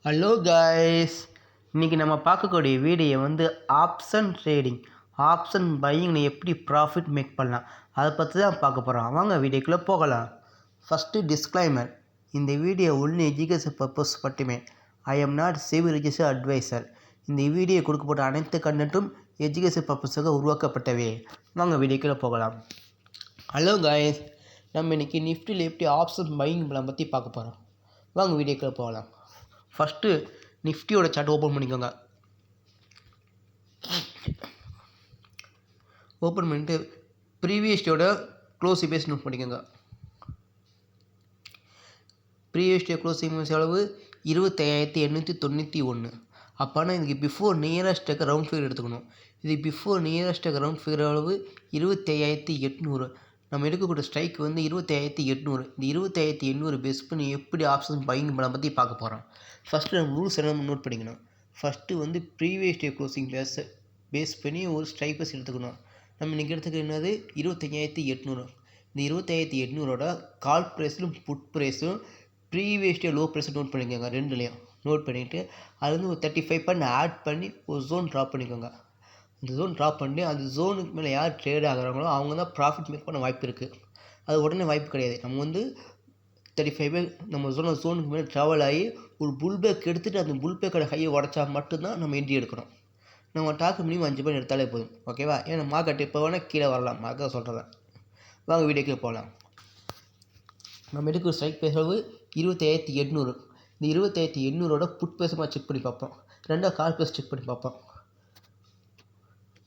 Hello guys, இன்றைக்கி நம்ம பார்க்கக்கூடிய வீடியோ வந்து ஆப்ஷன் ட்ரேடிங், ஆப்ஷன் பையிங்கில் எப்படி ப்ராஃபிட் மேக் பண்ணலாம் அதை பற்றி தான் பார்க்க போகிறோம். வாங்க வீடியோக்குள்ளே போகலாம். ஃபஸ்ட்டு டிஸ்க்ளைமர், இந்த வீடியோ ஒன்லி எஜுகேஷன் பர்பஸ் மட்டுமே. I am not SEBI registered advisor. இந்த வீடியோ கொடுக்கப்பட்ட அனைத்து கண்டென்ட்டும் எஜுகேஷன் பர்பஸாக உருவாக்கப்பட்டவே. வாங்க வீடியோக்குள்ளே போகலாம். ஹலோ காய்ஸ், நம்ம இன்றைக்கி நிஃப்டியில் எப்படி ஆப்ஷன் பையிங் பண்ணலாம் பற்றி பார்க்க போகிறோம். வாங்க வீடியோக்குள்ளே போகலாம். ஃபஸ்ட்டு நிஃப்டியோட சார்ட் ஓப்பன் பண்ணிக்கோங்க. ஓப்பன் பண்ணிட்டு ப்ரீவியஸ் டேயோட க்ளோசிங் பேஸ் நோட் பண்ணிக்கோங்க. ப்ரீவியஸ் டே க்ளோசிங் பேஸ் அளவு 25,891. அப்போனா இதுக்கு பிஃபோர் நியரஸ்ட்டுக்கு ரவுண்ட் ஃபிகர் எடுத்துக்கணும். இது பிஃபோர் நியரஸ்ட்டுக்கு ரவுண்ட் ஃபிகர் அளவு 25,800. நம்ம எடுக்கக்கூடிய ஸ்ட்ரைக் வந்து 25,800. இந்த 25,800 பேஸ் பண்ணி எப்படி ஆப்ஷன் பையிங் பண்ண பற்றி பார்க்க போகிறோம். ஃபஸ்ட்டு நம்ம ரூல்ஸ் என்ன நோட் பண்ணிக்கணும். ஃபஸ்ட்டு வந்து ப்ரீவியஸ் டே க்ளோசிங் பேஸ் பண்ணி ஒரு ஸ்ட்ரைக் பேஸ் எடுத்துக்கணும். நம்ம இன்றைக்கி எடுத்துக்க என்னது 25,800. இந்த 25,800ஓட கால் ப்ரைஸிலும் புட் ப்ரைஸும் ப்ரீவியஸ் டே லோ ப்ரைஸும் நோட் பண்ணிக்கோங்க. ரெண்டுலேயும் நோட் பண்ணிவிட்டு அது வந்து ஒரு 35 ஆட் பண்ணி ஒரு ஜோன் ட்ராப் பண்ணிக்கோங்க. அந்த ஜோன் ட்ராப் பண்ணி அந்த ஜோனுக்கு மேலே யார் ட்ரேட் ஆகுறாங்களோ அவங்க தான் ப்ராஃபிட் மேக் பண்ண வாய்ப்பு இருக்குது. அது உடனே வாய்ப்பு கிடையாது. நம்ம வந்து 35 நம்ம ஜோனுக்கு மேலே ட்ராவல் ஆகி ஒரு புல் பேக் எடுத்துகிட்டு அந்த புல் பேக்கோட ஹையை உடச்சா மட்டும்தான் நம்ம என்ட்ரி எடுக்கணும். நம்ம டாக்கு மினிமம் 5 பாயிண்ட் எடுத்தாலே போதும். ஓகேவா? ஏன்னா மார்க்கெட் இப்போ வேணால் கீழே வரலாம். மார்க்கெட் சொல்கிறேன். வாங்க வீடியோக்கு போகலாம். நம்ம எடுக்கிற ஸ்ட்ரைக் பேஸ் அளவு 25,800. இந்த 25,800ஓட புட் பேஸமாக செக் பண்ணி பார்ப்போம். ரெண்டாவது கால் பேஸ் செக் பண்ணி பார்ப்போம்.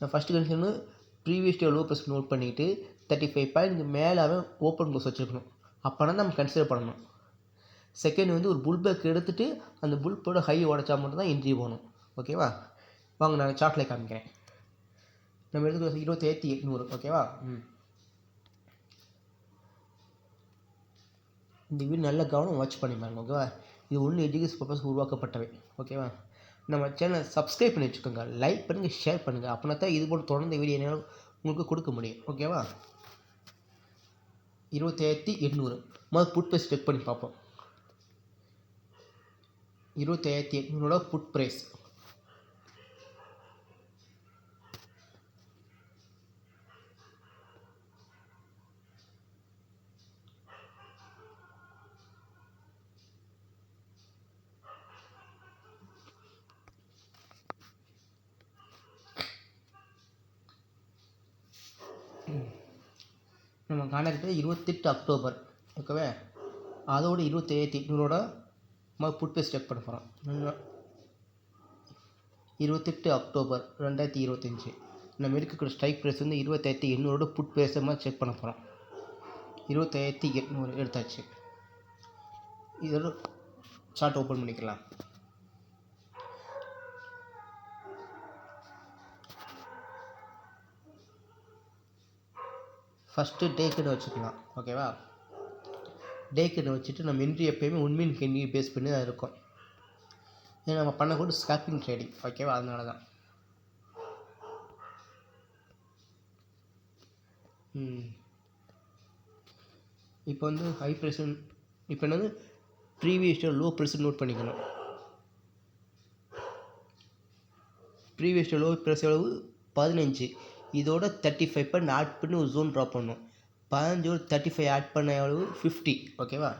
நான் first condition previous day low price note பண்ணிவிட்டு 35 பாயிண்ட்க்கு மேலே ஓப்பன் க்ளோஸ் வச்சுருக்கணும். அப்போனா நம்ம கன்சிடர் பண்ணணும். செகண்ட் வந்து ஒரு புல் பேக் எடுத்துகிட்டு அந்த புல்போட ஹை உடச்சா மட்டும் தான் என்ட்ரி போகணும். ஓகேவா? வாங்க நான் சார்ட்டில் காமிக்கிறேன். நம்ம எடுத்துக்கிற 25,800. ஓகேவா? இந்த வீடியோ நல்ல கவனம் வாட்ச் பண்ணி பாருங்க. ஓகேவா? இது ஒன்று எஜுகேஷன் பர்பஸ் உருவாக்கப்பட்டவை. ஓகேவா? நம்ம சேனலை சப்ஸ்கிரைப் பண்ணி வச்சுக்கோங்க, லைக் பண்ணுங்கள், ஷேர் பண்ணுங்கள். அப்படின்னா தான் இது போல் தொடர்ந்த வீடியோ என்னால் உங்களுக்கு கொடுக்க முடியும். ஓகேவா? 25,800 முதல் புட் ப்ரைஸ் செக் பண்ணி பார்ப்போம். 25,800ஓட புட் ப்ரைஸ் நம்ம காண்டாக்ட் 28 அக்டோபர். ஓகேவா? அதோட 25,800ஓட புட் ப்ரைஸ் செக் பண்ண போகிறோம். 28 அக்டோபர் 2025 நம்ம எடுக்கக்கூடிய ஸ்ட்ரைக் ப்ரைஸ் வந்து 25,800ஓட புட் ப்ரைஸை மாதிரி செக் பண்ண போகிறோம். 25,800 எடுத்தாச்சு. இதோட சார்ட் ஓப்பன் பண்ணிக்கலாம். ஃபஸ்ட்டு டேக்குன்னு வச்சுக்கலாம். ஓகேவா? டேக்குன்னு வச்சுட்டு நம்ம என்ட்ரி எப்போயுமே உண்மையின் என்ட்ரி பேஸ் பண்ணி தான் இருக்கும். ஏன்னா நம்ம பண்ணக்கூடிய ஸ்கேல்பிங் ட்ரேடிங். ஓகேவா? அதனால தான். இப்போ வந்து ஹை ப்ரைஸ் இப்போ என்னது previous day low price note பண்ணிக்கணும். ப்ரீவியஸ் டே லோ ப்ரைஸ் அளவு 15. இதோட 35 பாயிண்ட் ஆட் பண்ணி ஒரு ஜோன் ட்ராப் பண்ணணும். 15 35 ஆட் பண்ண எவ்வளவு 50. ஓகேவா?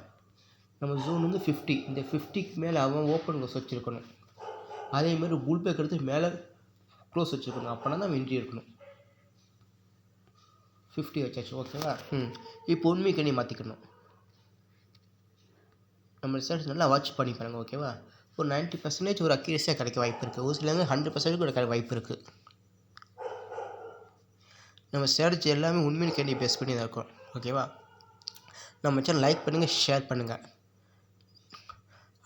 நம்ம ஜோன் வந்து 50. இந்த 50க்கு மேலே அவன் ஓப்பன் க்ளோஸ் வச்சுருக்கணும். அதேமாதிரி புல் பேக் எடுத்து மேலே க்ளோஸ் வச்சுருக்கணும். அப்போனா தான் என்ட்ரி இருக்கணும். 50 வச்சாச்சு. ஓகேவா? இப்போ உண்மை கண்ணி மாற்றிக்கணும். நம்ம ரிசல்ட்ஸ் நல்லா வாட்ச் பண்ணி பாருங்கள். ஓகேவா? ஒரு 90% ஒரு அக்யூரஸியாக கிடைக்க வாய்ப்பு இருக்குது. ஒரு சிலங்க 100% கூட கிடைக்க வாய்ப்பு இருக்குது. நம்ம ஸ்ட்ராட்டஜி எல்லாமே உண்மையின் கேள்வி பேஸ் பண்ணி தான் இருக்கும். ஓகேவா? நம்ம சேனல் லைக் பண்ணுங்கள், ஷேர் பண்ணுங்கள்.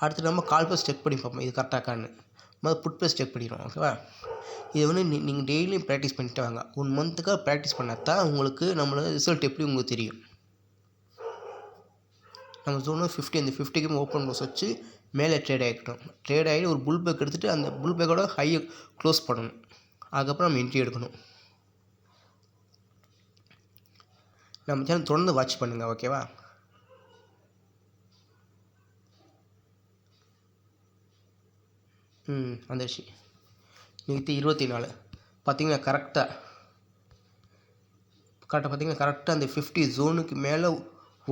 அடுத்து நம்ம கால் ப்ரைஸ் செக் பண்ணி பார்ப்போம். இது கரெக்டாகான்னு முதல்ல புட் ப்ரைஸ் செக் பண்ணிடுவோம். ஓகேவா? இது வந்து நீங்கள் டெய்லியும் ப்ராக்டிஸ் பண்ணிட்டு வாங்க. 1 மந்த்துக்காக ப்ராக்டிஸ் பண்ணால் தான் உங்களுக்கு நம்மளோட ரிசல்ட் எப்படி உங்களுக்கு தெரியும். நம்ம ஜோனு 50. அந்த 50க்கு ஓப்பன் க்ளோஸ் வச்சு மேலே ட்ரேட் ஆகிக்கணும். ட்ரேட் ஆகி ஒரு புல் பேக் எடுத்துகிட்டு அந்த புல் பேக்கோட ஹையை க்ளோஸ் பண்ணணும். அதுக்கப்புறம் நம்ம என்ட்ரி எடுக்கணும். நம்ம சேனல் தொடர்ந்து வாட்ச் பண்ணுங்கள். ஓகேவா? வந்துடுச்சு. நிறுத்தி 24 பார்த்தீங்கன்னா கரெக்டாக பார்த்தீங்கன்னா கரெக்டாக அந்த 50 ஜோனுக்கு மேலே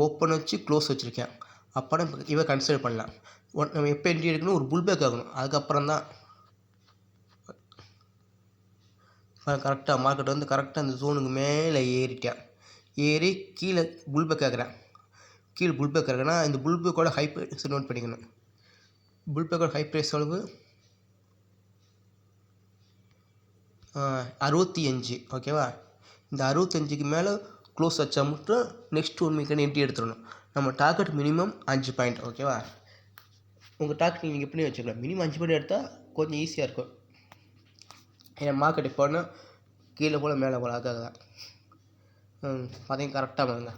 ஓப்பன் வச்சு க்ளோஸ் வச்சுருக்கேன். அப்போனா இவன் கன்சிடர் பண்ணலாம். நம்ம எப்போ என்ட்ரி எடுக்கணும், ஒரு புல் பேக் ஆகணும். அதுக்கப்புறம் தான் கரெக்டாக மார்க்கெட் வந்து கரெக்டாக அந்த ஜோனுக்கு மேலே ஏறிட்டேன். ஏறி கீழே புல் பேக் ஆகிறேன். கீழே புல் பேக் ஆகுறேன்னா இந்த புல் பேக்கோட ஹை ப்ரைஸ் நோட் பண்ணிக்கணும். புல் பேக்கோட ஹை ப்ரைஸ் அளவு 65. ஓகேவா? இந்த 65க்கு மேலே க்ளோஸ் வச்சா மட்டும் நெக்ஸ்ட் 1 மினிட் என்ட்ரி எடுத்துடணும். நம்ம டார்கெட் மினிமம் 5 பாயிண்ட். ஓகேவா? உங்கள் டார்கெட் நீங்கள் எப்படி வச்சுக்கலாம். மினிமம் 5 பாயிண்ட் எடுத்தால் கொஞ்சம் ஈஸியாக இருக்கும். ஏன்னா மார்க்கெட் எப்போன்னா கீழே போல் மேலே போல் அதுக்காக தான். பார்த்தீங்கன்னா கரெக்டாக வாங்க.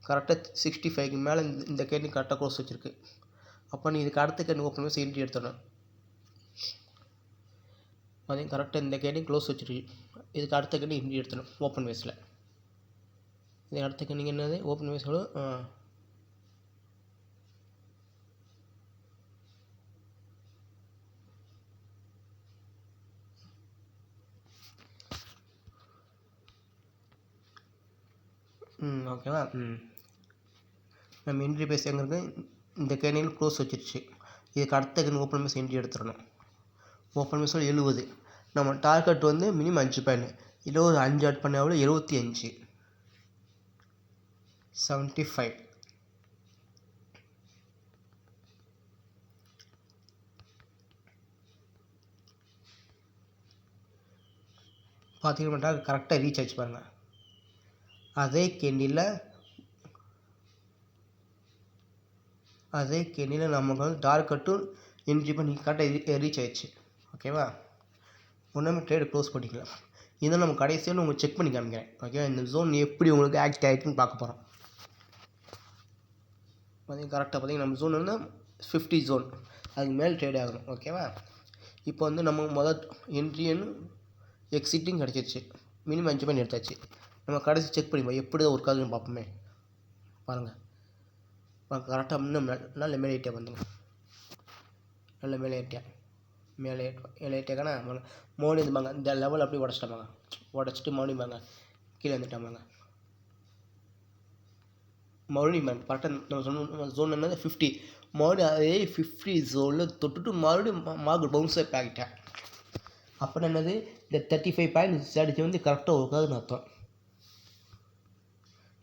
கரெக்டாக 65க்கு மேலே இந்த கேண்டில் கரெக்டாக க்ளோஸ் வச்சுருக்கு. அப்போ நீ இதுக்கு அடுத்த கேண்டில் ஓப்பன் பண்ணி என்ட்ரி எடுத்துடணும். பார்த்தீங்கன்னா கரெக்டாக இந்த கேண்டில் க்ளோஸ் வச்சுருக்கு. இதுக்கு அடுத்த கேண்டில் என்ட்ரி எடுத்துடணும் ஓப்பன் வேஸில். இது அடுத்த கேண்டில் என்னது ஓப்பன் வேஸ் எவ்வளோ ஓகேவா? நம்ம என்ட்ரி பேஸ் எங்கே இருக்குது, இந்த கேண்டில் க்ளோஸ் வச்சிருச்சு. இதுக்கு அடுத்த கேண்டில் ஓப்பன் பேஸ் என்ட்ரி எடுத்துடணும். ஓப்பன் பேஸில் 70. நம்ம டார்கெட் வந்து மினிமம் 5 பாயிண்ட். இதில் ஒரு 5 ஆட் பண்ண எவ்வளோ 75 75. பார்த்தீங்கன்னா கரெக்டாக ரீச் ஆச்சு பாருங்கள். அதே கேண்டில் நமக்கு வந்து டார்கெட்டும் என்ட்ரி பண்ணி கரெக்டாக ரீச் ஆயிடுச்சு. ஓகேவா? ஒன்றுமே ட்ரேடு க்ளோஸ் பண்ணிக்கலாம். இதை நம்ம கடைசியாக உங்களுக்கு செக் பண்ணி காமிக்கிறேன். ஓகேவா? இந்த ஜோன் எப்படி உங்களுக்கு ஆக்ட் ஆகிடுக்குன்னு பார்க்க போகிறோம். பார்த்தீங்கன்னா கரெக்டாக பார்த்தீங்கன்னா நம்ம ஜோன் வந்து 50 ஜோன் அதுக்கு மேலே ட்ரேட் ஆகணும். ஓகேவா? இப்போ வந்து நம்ம முதல் என்ட்ரின்னு எக்ஸிட்டிங் கிடச்சிருச்சு. மினிமம் 5 பாயிண்ட் எடுத்தாச்சு. நம்ம கடைசி செக் பண்ணிப்போம் எப்படி தான் ஒர்க் ஆகுதுன்னு பார்ப்போமே. பாருங்கள் கரெக்டாக இன்னும் நல்ல மேலே ஏற்றியா வந்துங்க. நல்ல மேலே ஏற்றியாக்கானா மோடி இருந்துப்பாங்க. இந்த லெவல் அப்படியே உடச்சிட்டாங்க. உடச்சிட்டு மறுபடியும் கீழே வந்துட்டாங்க. மறுபடியும் கரெக்டாக நம்ம சொன்ன ஜோன் என்னது 50. மறுபடியும் அதே 50 ஜோனில் தொட்டுட்டு மறுபடியும் மார்க்கெட் பவுன்ஸ் பேக் ஆகிட்டேன். அப்புறம் என்னது இந்த 35 பாயிண்ட் ஸ்ட்ராட்டஜி வந்து கரெக்டாக ஒர்க் ஆகுதுன்னு அர்த்தம்.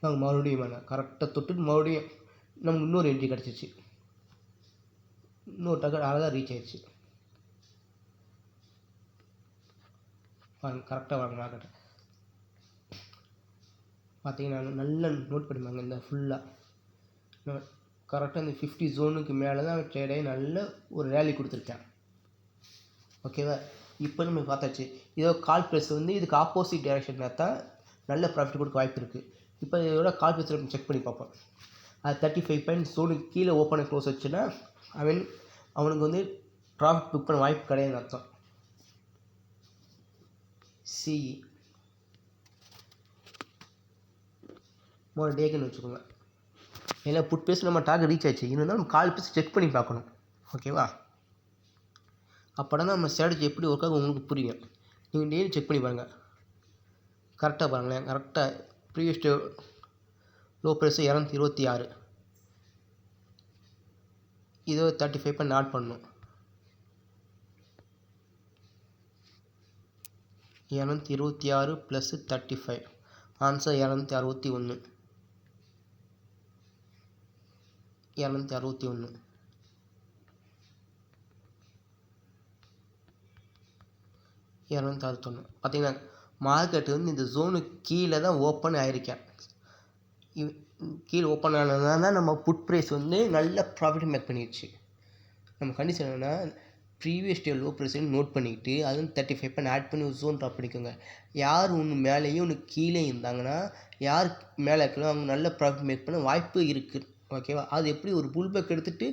நாங்கள் மறுபடியும் கரெக்டாக தொட்டுட்டு மறுபடியும் நமக்கு இன்னொரு என்ட்ரி கிடச்சிச்சு. இன்னொரு டார்கெட் அழகாக ரீச் ஆயிடுச்சு. கரெக்டாக வாங்க மார்க்கெட்டை பார்த்தீங்கன்னா நல்லா நோட் பண்ணிப்பாங்க. இந்த ஃபுல்லாக கரெக்டாக இந்த 50 ஜோனுக்கு மேலே தான் ட்ரேட் ஆகி நல்ல ஒரு ரேலி கொடுத்துருக்கேன். ஓகேவா? இப்போ நம்ம பார்த்தாச்சு. இதோ கால் ப்ரைஸ் வந்து இதுக்கு ஆப்போசிட் டைரெக்ஷனில் தான் நல்ல ப்ராஃபிட் கொடுக்க வாய்ப்பு இருக்குது. இப்போ இதோட கால் ப்ரைஸ் நம்ம செக் பண்ணி பார்ப்போம். அது 35 பாயிண்ட் ஜோனுக்கு கீழே ஓப்பன் க்ளோஸ் வச்சுன்னா அவனுக்கு வந்து ப்ராஃபிட் புக் பண்ண வாய்ப்பு கிடையாதுன்னு அர்த்தம். சிஇ டேக்குன்னு வச்சுக்கோங்க. ஏன்னா புட் பேஸ் நம்ம டார்கெட் ரீச் ஆச்சு. இருந்தாலும் நம்ம கால் பேஸ் செக் பண்ணி பார்க்கணும். ஓகேவா? அப்போ தான் நம்ம ஸ்ட்ராட்டஜி எப்படி ஒர்க் ஆகும் உங்களுக்கு புரியும். நீங்கள் டெய்லி செக் பண்ணி பாருங்கள். கரெக்டாக பாருங்களேன். கரெக்டாக ப்ரீவியஸ் லோ ப்ரைஸு 226. இதோ 35 பாயிண்ட் ஆட் பண்ணணும். 226 + 35 ஆன்சர் 261. 261 261. பார்த்தீங்கன்னா மார்க்கெட்டு வந்து இந்த ஜோனுக்கு கீழே தான் ஓப்பன் ஆகிருக்கேன். கீழே ஓப்பன் ஆனதுனால தான் நம்ம புட் ப்ரைஸ் வந்து நல்ல ப்ராஃபிட் மேக் பண்ணிடுச்சு. நம்ம கண்டிஷன் என்னென்னா ப்ரீவியஸ் டே லோ ப்ரைஸையும் நோட் பண்ணிக்கிட்டு அதுவும் 35 பாயிண்ட் ஆட் பண்ணி ஒரு ஜோன் ட்ராப் பண்ணிக்கோங்க. யார் ஒன்று மேலேயும் ஒன்று கீழே இருந்தாங்கன்னா யார் மேலே இருக்கலாம் அவங்க நல்ல ப்ராஃபிட் மேக் பண்ண வாய்ப்பு இருக்குது. ஓகேவா? அது எப்படி ஒரு புல் பேக் எடுத்துகிட்டு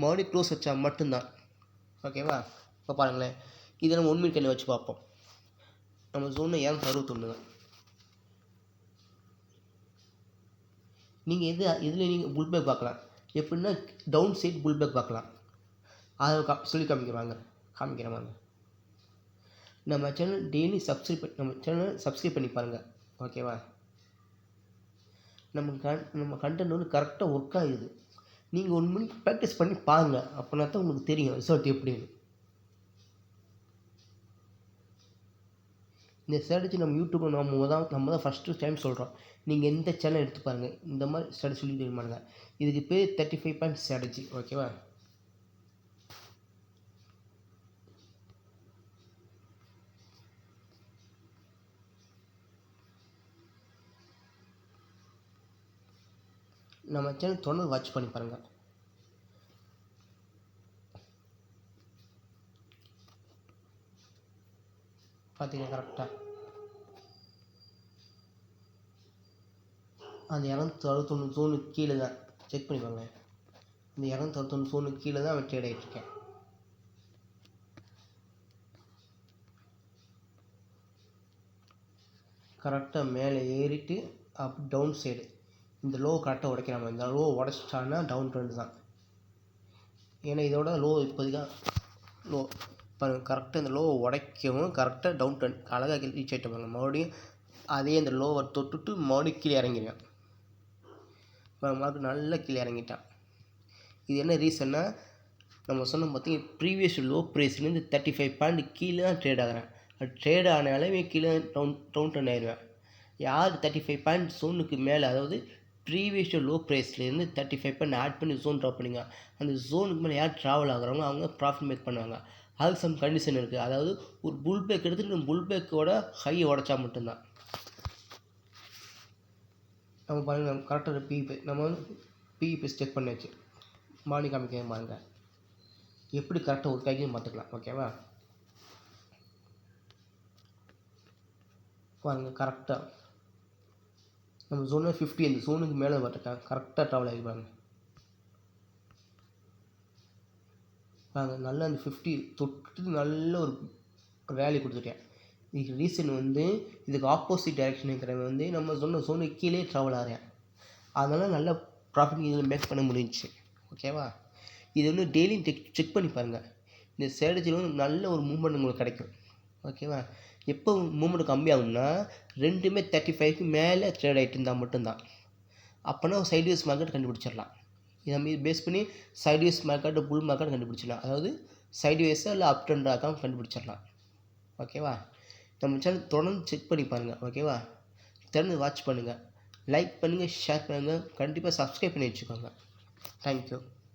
மறுபடியும் க்ளோஸ் வச்சா மட்டும்தான். ஓகேவா? இப்போ பாருங்களேன். இதை நம்ம 1 மினிட் கையில் வச்சு பார்ப்போம். நம்ம ஜோனை 261 தான். நீங்கள் இதில் நீங்கள் புல் பேக் பார்க்கலாம். எப்படின்னா டவுன் சைட் புல் பேக் பார்க்கலாம். அதை சொல்லி காமிக்கிறாங்க. காமிக்கிறேன் பாருங்க. நம்ம சேனல் டெய்லி நம்ம சேனல் சப்ஸ்கிரைப் பண்ணி பாருங்கள். ஓகேவா? நம்ம கண்டென்ட் வந்து கரெக்டாக ஒர்க் ஆகுது. நீங்கள் 1 மினிட் ப்ராக்டிஸ் பண்ணி பாருங்கள். அப்படின்னா தான் உங்களுக்கு தெரியும் ரிசல்ட் எப்படின்னு. இந்த ஸ்ட்ராட்டஜி நம்ம யூடியூப்பில் நம்ம தான் ஃபஸ்ட்டு டைம் சொல்கிறோம். நீங்கள் எந்த சேனல் எடுத்து பாருங்கள், இந்த மாதிரி ஸ்ட்ராட்டஜி சொல்லி தெரியுமாங்க. இதுக்கு பேர் 35 பாயிண்ட் ஸ்ட்ராட்டஜி. ஓகேவா? நம்ம சேனல் தொடர்ந்து வாட்ச் பண்ணி பாருங்கள். பார்த்தீங்கன்னா கரெக்டாக அந்த 261 ஜோனுக்கு கீழே தான் செக் பண்ணி பாருங்க. இந்த 261 ஜோனுக்கு கீழே தான் அவன் ட்ரேட் ஆகிட்டுருக்கேன். கரெக்டாக மேலே ஏறிட்டு அப் டவுன் சைடு இந்த லோ கரெக்டாக உடைக்கிறாங்க. இந்த லோ உடச்சிட்டான்னா டவுன் ட்ரெண்ட் தான். ஏன்னா இதோட லோ இப்போதைக்கு லோ பாருங்கள். கரெக்டாக இந்த லோவை உடைக்கவும் கரெக்டாக டவுன் ட்ரெண்ட் அழகாக ரீச் ஆகிட்டு பாருங்க. மறுபடியும் அதே இந்த லோவை தொட்டுட்டு மறுபடியும் கீழே இறங்கிடுவேன். மறுபடியும் நல்லா கீழே இறங்கிட்டான். இது என்ன ரீசன்னா நம்ம சொன்ன பார்த்தீங்கன்னா ப்ரீவியஸ் லோ ப்ரைஸ்லேருந்து 35 பாயிண்ட் கீழே தான் ட்ரேட் ஆகிறேன். ட்ரேட் ஆனாலே கீழே டவுன் ட்ரெண்ட் ஆயிடுவேன். யார் 35 பாயிண்ட் ஜோனுக்கு மேலே, அதாவது ப்ரீவியஸ் லோ ப்ரைஸ்லேருந்து 35 பாயிண்ட் ஆட் பண்ணி ஜோன் ட்ராப் பண்ணிங்க, அந்த ஜோனுக்கு மேலே யார் ட்ராவல் ஆகுறாங்களோ அவங்க ப்ராஃபிட் மேக் பண்ணுவாங்க. அதுக்கு சம் கண்டிஷன் இருக்குது. அதாவது ஒரு புல் பேக் எடுத்துகிட்டு நம்ம புல் பேக்கோட ஹையை உடச்சா மட்டும்தான். நம்ம பாருங்கள், நம்ம கரெக்டாக பிஇபி நம்ம வந்து பிஇபி செக் பண்ணியாச்சு. மார்னிங் காமிக்க பாருங்க எப்படி கரெக்டாக ஒர்க் ஆகியும் பார்த்துக்கலாம். ஓகேவா? பாருங்கள் கரெக்டாக நம்ம ஜோனில் 50 அந்த ஜோனுக்கு மேலே பார்த்துட்டேன். கரெக்டாக ட்ராவல் ஆகி பாருங்க. நல்லா அந்த 50 தொட்டு நல்ல ஒரு ரேலி கொடுத்துட்டேன். இதுக்கு ரீசன் வந்து இதுக்கு ஆப்போசிட் டைரெக்ஷன் இருக்கிறவங்க வந்து நம்ம சொன்ன ஜோனுக்கு கீழே ட்ராவல் ஆகிறேன். அதனால் நல்ல ப்ராஃபிட் இதில் மேக் பண்ண முடிஞ்சிச்சு. ஓகேவா? இது வந்து டெய்லியும் செக் பண்ணி பாருங்கள். இந்த ஸ்ட்ராட்டஜியில் வந்து நல்ல ஒரு மூவ்மெண்ட் உங்களுக்கு கிடைக்கும். ஓகேவா? எப்போ மூவ்மெண்ட் கம்மியாகும்னா ரெண்டுமே 35க்கு மேலே ட்ரேட் ஆகிட்டு இருந்தால் மட்டும்தான். அப்போனா சைட்வேஸ் மார்க்கெட் கண்டுபிடிச்சிடலாம். இதை மீது பேஸ் பண்ணி சைட்வேஸ் மார்க்கெட் புல் மார்க்கெட் கண்டுபிடிச்சிடலாம். அதாவது சைட்வேஸாக இல்லை அப் ட்ரெண்டாக கண்டுபிடிச்சிடலாம். ஓகேவா? நம்ம சேனல் தொடர்ந்து செக் பண்ணி பாருங்கள். ஓகேவா? தொடர்ந்து வாட்ச் பண்ணுங்கள், லைக் பண்ணுங்கள், ஷேர் பண்ணுங்கள், கண்டிப்பாக சப்ஸ்கிரைப் பண்ணி வச்சுக்கோங்க. தேங்க்யூ.